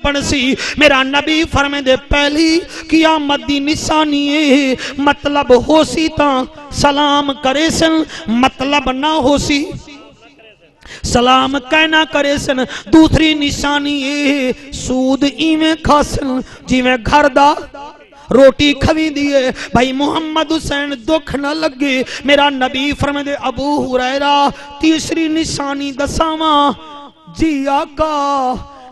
لبن سی میرا نبی فرمیندے پہلی قیامت دی نشانی ہے مطلب ہو سی تاں سلام کرے سن مطلب نہ ہو سی سلام کہنا کرے سن دوسری نشانی ہے سود ایویں کھاسن جیویں گھر دا روٹی کھوی دیئے بھائی محمد حسین دکھ نہ لگے میرا نبی فرمیندے ابو ہریرہ تیسری نشانی دساواں جی آقا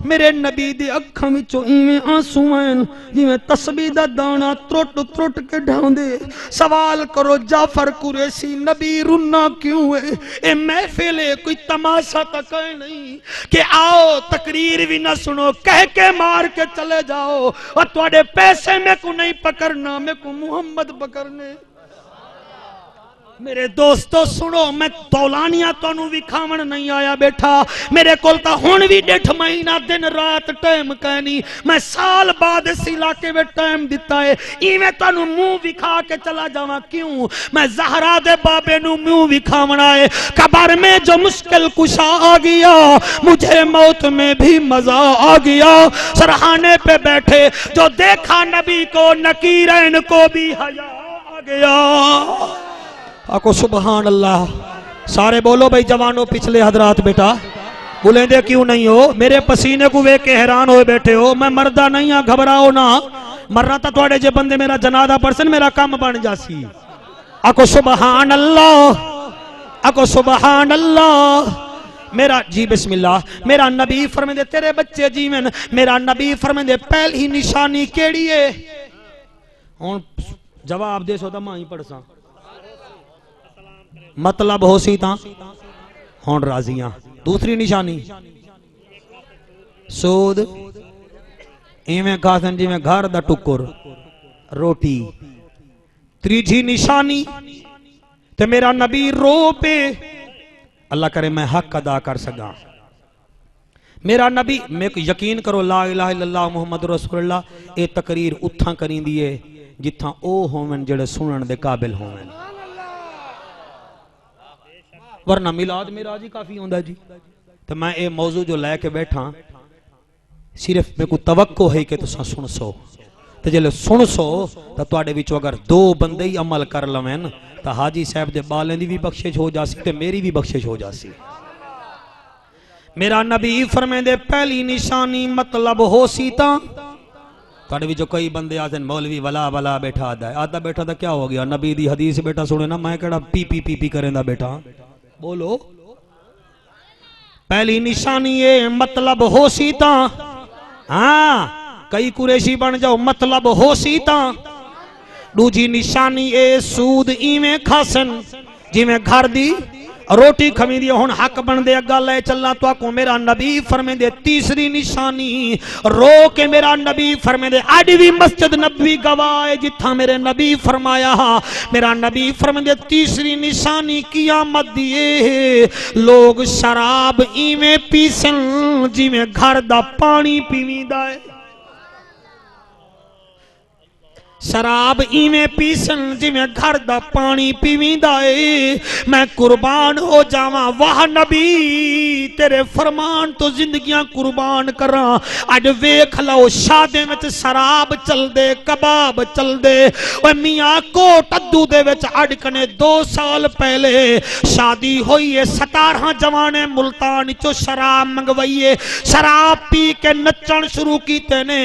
میرے نبی دے اکھاں وچوں ایویں آنسو ہیں جویں تسبیح دا دانا ترٹ ترٹ کے ڈھاندے سوال کرو جعفر قریشی نبی رونا کیوں ہے اے محفل ہے کوئی تماشا تک نہیں کہ آؤ تقریر بھی نہ سنو کہہ کے مار کے چلے جاؤ اور تواڈے پیسے میں کو نہیں پکڑنا میں کو محمد پکڑنے میرے دوستو سنو میں تولانیاں تو انہوں بھی کھامن نہیں آیا بیٹھا میرے کول تا ہون بھی ڈیٹھ مہینہ دن رات ٹائم کہنی میں سال بعد اس علاقے میں ٹائم دیتا ہے ایویں تو انہوں منہ بھی کھا کے چلا جاواں کیوں میں زہرا دے بابے نو منہ بھی کھامن آئے قبر میں جو مشکل کشا آ گیا مجھے موت میں بھی مزہ آ گیا سرحانے پہ بیٹھے جو دیکھا نبی کو نکیرین کو بھی حیا آ گیا آکو سبحان اللہ سارے بولو بھئی جوانوں پچھلے حضرات بیٹا بولیں دے کیوں نہیں ہو میرے پسینے کو وے کے حیران ہوئے بیٹھے ہو میں مردہ نہیں ہاں گھبراؤ نہ مرنا تا توڑے جے بندے میرا جنادہ پرسن میرا کام بن جاسی آکو سبحان اللہ آکو سبحان اللہ میرا جی بسم اللہ میرا نبی فرمیندے تیرے بچے جیون میرا نبی فرمیندے پہلی نشانی کیڑی ہے ہون جواب دے سو دا ماں ہی پڑھساں مطلب ہو سی تاں ہون راضیاں دوسری نشانی سود ایویں کھاسن جی میں گھر دا ٹکر روٹی تریجی نشانی تے میرا نبی رو پہ اللہ کرے میں حق ادا کر سکاں میرا نبی میں یقین کرو لا الہ الا اللہ محمد رسول اللہ اے تقریر اتھاں کریں دیئے جتھاں او ہومن جڑے سنن دے قابل ہومن ورنہ میلاد میراج ہی کافی ہوندہ جی تو میں اے موضوع جو لے کے بیٹھا صرف میں کو توقع ہے کہ تساں سن سو تو جلے سن سو تو توڑے وچو اگر دو بندے ہی عمل کر لویں تو حاجی صاحب دے بالیں دی بھی بخشش ہو جاسی تے میری بھی بخشش ہو جاسی میرا نبی فرمائے دے پہلی نشانی مطلب ہو سیتا توڑے وچو کئی بندے آزن مولوی ولا بیٹھا آدھا بیٹھا دا کیا ہو گیا نبی دی حدیث بیٹھا سنے نا میں کہڑا پی کریں دا بیٹھا بولو پہلی نشانی ہے مطلب ہو سیتا ہاں کئی قریشی بن جاؤ مطلب ہو سیتا دوجی نشانی ہے سود ایویں کھاسن جی میں گھر دی روٹی کھمی دی ہون حق بن دے اگا لے چلنا تو آکو میرا نبی فرمے دے تیسری نشانی رو کے میرا نبی فرمے دے آڈیوی مسجد نبوی گواہ جتھا میرے نبی فرمایا میرا نبی فرمے دے تیسری نشانی قیامت دیئے لوگ شراب ایویں پیسن جی میں گھر دا پانی پیویں دائے شراب ایویں پیسن جی میں گھر دا پانی پیویں دائے میں قربان ہو جاواں واہ نبی تیرے فرمان تو زندگیاں قربان کراں اج ویکھ لو شادے وچ شراب چل دے کباب چل دے اوے میاں کوٹ ادو دے وچ اڈ کنے 2 سال پہلے شادی ہوئی ہے 17 جوانے ملتان چو شراب منگوائیے شراب پی کے نچن شروع کیتے نے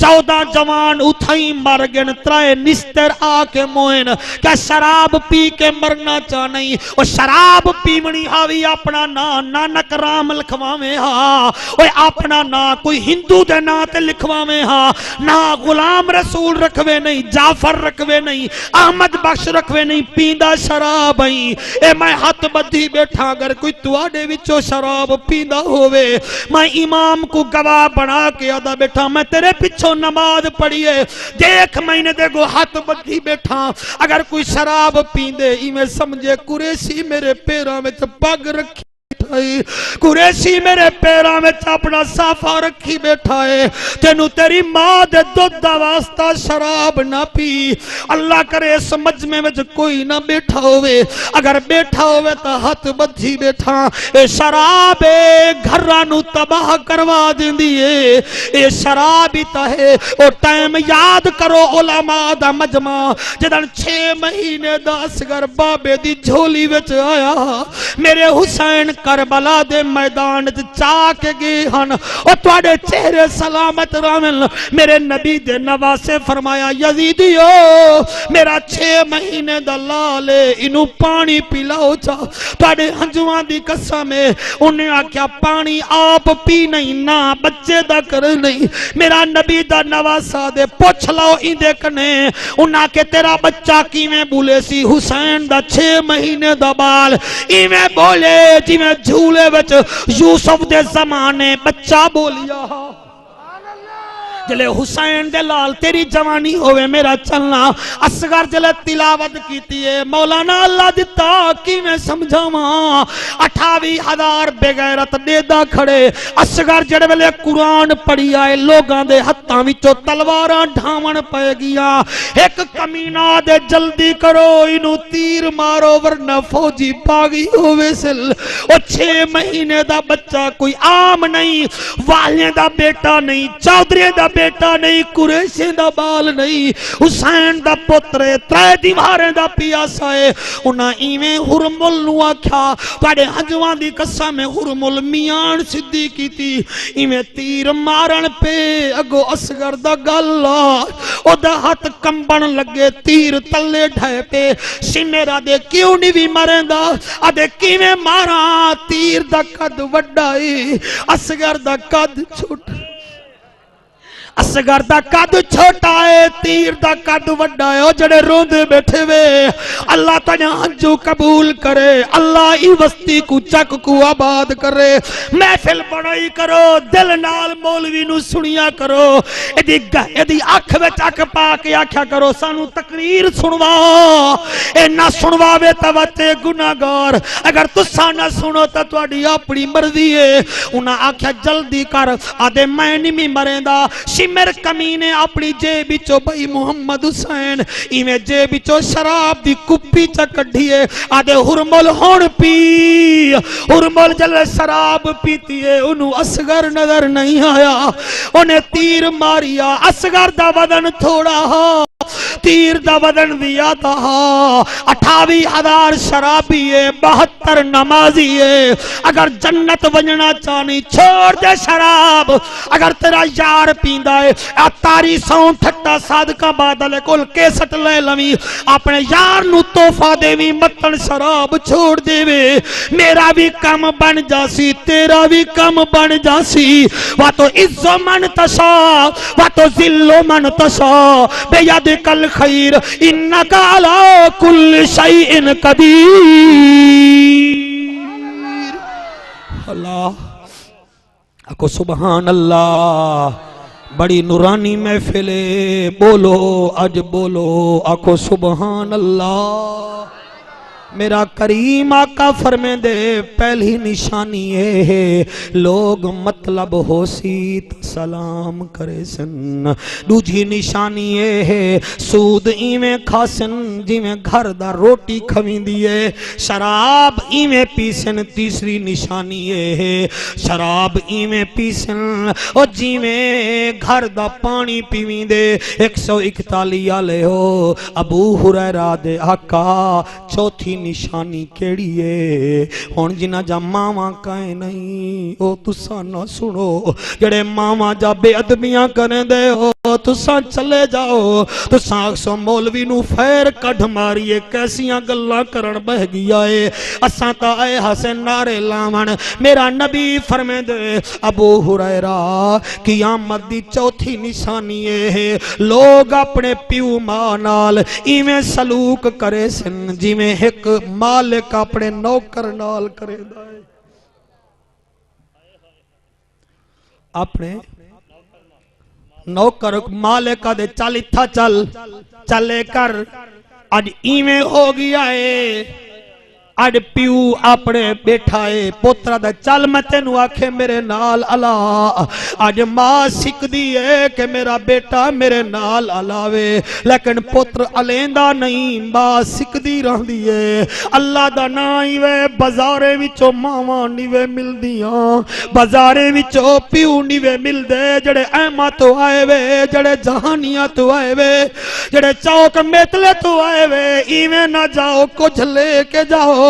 14 جوان اتھائی مر گن ترائے نستر آکے موئن کیا شراب پی کے مرنا چاہ نہیں اور شراب پیمنی ہاوی اپنا نانک رام لکھواویں ہاں اور اپنا نا کوئی ہندو دے نا تے لکھواویں ہاں نا غلام رسول رکھوے نہیں جعفر رکھوے نہیں احمد بخش رکھوے نہیں پیندہ شراب ہیں اے میں ہاتھ بدھی بیٹھا اگر کوئی تواڈے وچو شراب پیندہ ہوئے میں امام کو گواہ بنا کے آدھا بیٹھا میں تیرے پچھو نماز پڑھیے دیکھ میں نے دے گو ہاتھ بدھی بیٹھا اگر کوئی شراب پیندے ہی میں سمجھے قریشی میرے پیروں میں پگ رکھی قریشی میرے پیراں وچ اپنا صافا رکھی بیٹھا ہے تینو تیری ماں دے دودھ دا واسطہ شراب نہ پی اللہ کرے اس مجمع وچ کوئی نہ بیٹھا ہوئے اگر بیٹھا ہوئے تا ہاتھ بدھی بیٹھا اے شراب گھراں نو تباہ کروا دیندی ہے اے شراب ہی تا ہے او ٹائم یاد کرو علماء دا مجمع جدن 6 مہینے دا اصغر بابے دی جھولی وچ آیا میرے حسین کربلا دے میدان چاہ کے گئے ہن اور تواڈے چہرے سلامت رامن میرے نبی دے نواسے فرمایا یزیدیو میرا 6 مہینے دا لالے انہوں پانی پلاؤ چا تواڈے ہنجوان دی قسم ہے انہیں آکیا پانی آپ پی نہیں نا بچے دا کر نہیں میرا نبی دا نواسا دے پوچھ لاؤ ہی دیکھنے انہاں کے تیرا بچہ کی میں بولے سی حسین دا 6 مہینے دا بال ای میں بولے جی میں جھولے وچ یوسف دے زمانے بچہ بولیا جلے حسین دے لال تیری جوانی ہوئے میرا چلنا اصغر جلے تلاوت کیتی ہے مولانا اللہ دیتا کی میں سمجھا ماں 28,000 بغیرت دیدہ کھڑے اصغر جڑے ویلے قرآن پڑھی آئے لوگاں دے ہتھاں وچوں تلواراں ڈھاون پے گیا ایک کمینہ دے جلدی کرو انہوں تیر مارو ورنہ فوجی پاگی ہوئے سل او 6 مہینے دا بچہ کوئی عام نہیں والیں دا بیٹا نہیں چودھری دا بیٹا نہیں قریشی دا بال نہیں حسین دا پترے 3 دیواریں دا پیاسا ہے انہاں ایویں حرمل نو آکھیا تواڈے ہنجواں دی قسم میں حرمل میان سدھی کیتی ایویں تیر مارن پہ اگو اصغر دا گلا او دا ہاتھ کمبن لگے تیر تلے ڈھائے پہ سمیرا دے کیوں نہیں بھی مریندا ادے کیویں ماراں تیر دا قد وڈائی اصغر دا قد چھوٹ اصغر دا قد چھوٹا ہے تیر دا قد وڈا ہے او جڑے روندے بیٹھے وے اللہ تجھا ہنجو قبول کرے اللہ ای وستی کو چک کو آباد کرے محفل بڑائی کرو دل نال مولوی نو سنیا کرو ایدی آنکھ وچ اک پا کے آکھیا کرو سانو تقریر سنوا اے نہ سنواوے توتے گناہگار اگر تساں نہ سنو تا تواڈی اپنی مرضی ہے انہاں آکھیا جلدی کر آدے میں نہیں مریندا شمر کمینے اپنی جیب بچو بھائی محمد حسین ایویں جیب بچو شراب دی کپی چکڑیے آدھے حرمل ہون پی حرمل جل شراب پیتی ہے انہوں اصغر نظر نہیں آیا انہیں تیر ماریا اصغر دا بدن تھوڑا ہا تیر دا بدن دیا تھا 28,000 شرابی ہے 72 نمازی ہے اگر جنت ونجنا چاہنی چھوڑ دے شراب اگر تیرا یار پیندا ہے تاری سون تھٹا صادقہ بادل کل کیسٹ لے لوی اپنے یار نو توفہ دے وی متن شراب چھوڑ دے وے میرا بھی کم بن جاسی تیرا بھی کم بن جاسی واتو عزو من تشا واتو ذلو من تشا بے ید کل خیر انکا علا کل شیئن قدیر اللہ اکو سبحان اللہ بڑی نورانی محفل بولو اج بولو آکھو سبحان اللہ میرا کریم آقا فرمے دے پہلی نشانی ہے لوگ مطلب ہو سیت سلام کرے سن دوجی نشانی ہے سود ایویں کھاسن جیویں گھر دا روٹی کھویں دیئے شراب ایویں پیسن تیسری نشانی ہے شراب ایویں پیسن اور جیویں گھر دا پانی پیویں دے 141 آلے ہو ابو ہریرہ دے آقا چوتھی نشانی کیڑی ہے ہون جنہ جا ماما کائیں نہیں او تسا نہ سنو جڑے ماما جا بے ادبیاں کریں دے ہو تسا چلے جاؤ تسا اکسو مولوی نو فیر کڑھ ماریے کیسیاں گلہ کرن بہ گیا ہے اساں تا اے حسن نارے لامن میرا نبی فرمے دے ابو ہریرہ قیامت دی چوتھی نشانی ہے لوگ اپنے پیو ماں نال ایویں سلوک کرے سن جی میں ایک مالک اپنے نوکر نال کرے دائے اپنے نوکر مالک دے چل تھا چلے کر اج ایویں ہو گیا ہے اج پیو اپنے بیٹھا ہے پوترا دا چل میں تینو آکھے میرے نال الا اج ماں سکدی ہے کہ میرا بیٹا میرے نال الاوے لیکن پتر الیندا نہیں ماں سکدی رہندی ہے اللہ دا نام ہی وے بازارے وچوں ماواں نیوے ملدیاں بازارے وچوں پیو نیوے ملدے جڑے ایما تو آئے وے جڑے جہانیاں تو آئے وے جڑے چوک میتلے تو آئے وے ایویں نہ جاؤ کچھ لے کے جاؤ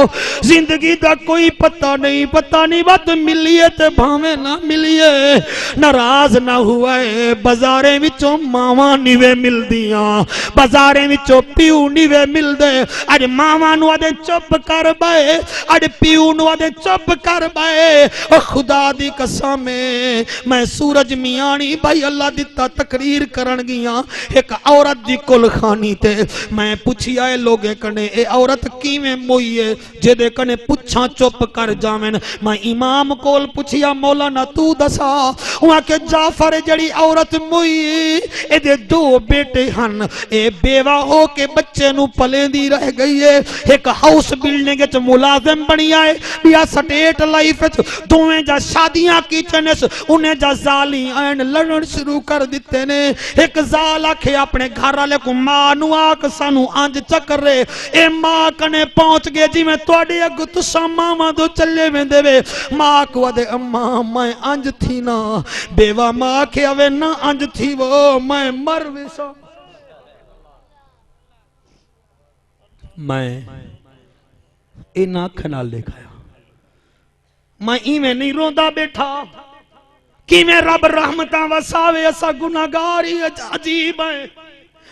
زندگی دا کوئی پتہ نہیں بات ملیے تے بھاویں نہ ملیے ناراض نہ ہوا ہے بازارے وچوں ماواں نیوے ملدیاں بازارے وچوں پیو نیوے ملدے اج ماواں نو آدے چپ کر بائے اج پیو نو آدے چپ کر بائے او خدا دی قسم میں سورج میانی بھائی اللہ دیتا تقریر کرن گیاں ایک عورت دی کل خانی تے میں پوچھی آئے لوگے کنے اے عورت کیویں موئی ہے جے دے کنے پچھاں چپ کر جاویں میں امام کول پوچھیا مولانا تو دسا وہاں کہ جعفر جڑی عورت موئی اے دے دو بیٹے ہن اے بیوہ ہو کے بچے نو پلے دی رہ گئی ہے ایک ہاؤس بلڈنگ وچ ملازم بنی آئے بیا سٹیٹ لائف وچ دوویں جا شادیاں کیچنس انہیں جا زالی این لڑن شروع کر دیتے نے ایک زال آکھے اپنے گھر والے کو ماں نو آک سانو انج چکر رہے اے ماں کنے پہنچ گئے جی میں تواڈے اگوں تساں ماواں دو چلے ویندے وے ماں کو دے اماں میں انج تھی نا بیوہ ماں کے اوے نہ انج تھی وہ میں مر ویسا میں اینا کھنا لے گیا میں ایویں نہیں روندا بیٹھا کہ میں رب رحمتاں وساوے اسا گناہگاری عجیب ہے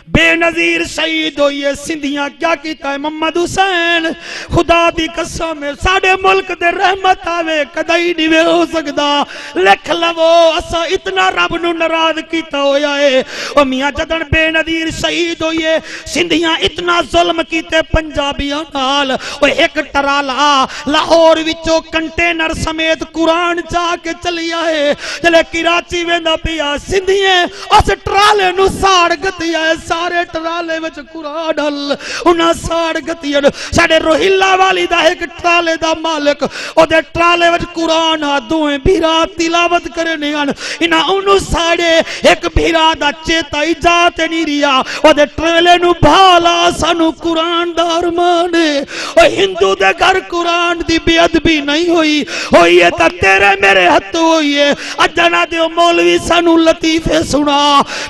بے نظیر شہید ہوئی ہے سندھیاں کیا کیتا ہے محمد حسین خدا دی قسم ساڑے ملک دے رحمت آوے کدائی نہیں ہو سکدا لکھ لو اسا اتنا رب نو ناراض کیتا ہویا ہے او میاں جدن بے نظیر شہید ہوئی ہے سندھیاں اتنا ظلم کیتے پنجابیاں نال او ایک ٹرالا لاہور وچوں کنٹینر سمیت قرآن جا کے چلی آئے جلے کراچی ویندا پیا سندھیاں اس ٹرالے نو ساڑ گتی آئے سارے ٹرالے وچ قرآن ڈل انہاں ساڑ گتیاں ساڑے روہیلا والی دا ایک ٹرالے دا مالک او دے ٹرالے وچ قرآن دوئیں بھیرا تلاوت کرنے انہاں انہوں ساڑے ایک بھیرا دا چیتا اجات نہیں ریا او دے ٹرالے نو بھالا سانو قرآن دا ارمانے او ہندو دے گھر قرآن دی بے ادبی نہیں ہوئی ہے تا تیرے میرے ہتھ ہوئی ہے اجنا دیو مولوی سانو لطیفے سنا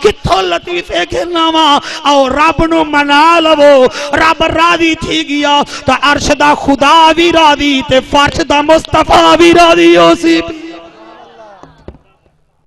کتھو لطیفے کے نامہ او رب نو منا لو رب راضی تھی گیا تا عرش دا خدا بھی راضی تے فرش دا مصطفیٰ بھی راضی ہو سی